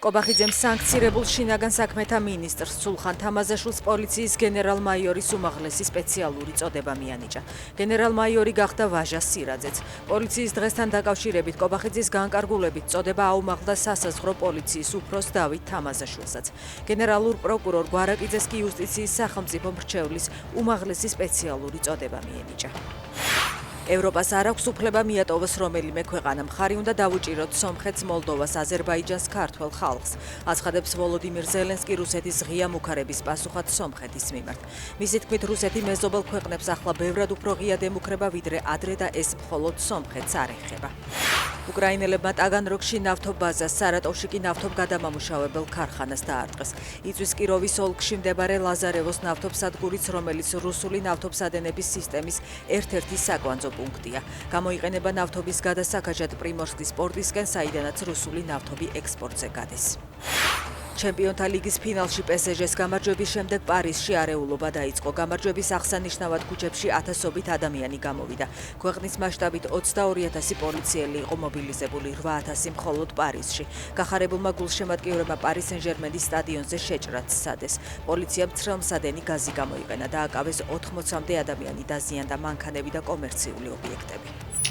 კობახიძემ სანქცირებულ შინაგან საქმეთა მინისტრს სულხან თამაზაშვილს პოლიციის გენერალ-მაიორის უმაღლესი სპეციალური წოდება მიანიჭა. გენერალ-მაიორი გახდა ვაჟა სირაძეც. პოლიციის დღესთან დაკავშირებით კობახიძის განკარგულებით წოდება აუმაღლდა სასაზღვრო პოლიციის უფროს დავით თამაზაშვილსაც. გენერალურ პროკურორ გვარაკიძეს კი იუსტიციის სახელმწიფო მრჩევლის უმაღლესი სპეციალური წოდება მიენიჭა. ევროპას არ აქვს უფლება მიატოვოს რომელიმე ქვეყანა. მხარი უნდა დავუჭიროთ სომხეთს, მოლდოვას, აზერბაიჯანს, ქართველ ხალხს. აცხადებს ვოლოდიმირ ზელენსკი რუსეთის ღია მუქარების პასუხად სომხეთის მიმართ. მისი თქმით, რუსეთი მეზობელ ქვეყნებს ახლა ბევრად უფრო ღია დემუქრება, ვიდრე ადრე და ეს მხოლოდ სომხეთს არ ეხება. უკრაინელებმა ტაგანროგში ნავთობაზას, სარატოვში კი ნავთობგადამამუშავებელ ქარხანას დაარტყეს. იწვის კიროვის ოლქში მდებარე ლაზარევოს ნავთობსადგურიც, რომელიც რუსული ნავთობსადენების სისტემის ერთ-ერთი საკვანძო პუნქტია. გამოიყენება ნავთობის გადასაქაჟად პრიმორსკის პორტისკენ, საიდანაც რუსული ნავთობი ექსპორტზე გადის. ჩემპიონთა ლიგის ფინალში PSG-ს გამარჯვების შემდეგ პარიზში არეულობა დაიწყო. გამარჯვების აღსანიშნავად ქუჩებში ათასობით ადამიანი გამოვიდა. ქვეყნის მასშტაბით 22,000 პოლიციელი იყო მობილიზებული, 8,000 მხოლოდ პარიზში. გახარებულმა გულშემატკივრებმა პარი სენ-ჟერმენის სტადიონზე შეჭრაც სცადეს. პოლიციამ ცხელმსადენი გაზი გამოიყენა, დააკავეს 80-მდე ადამიანი, დაზიანდა მანქანები და კომერციული ობიექტები.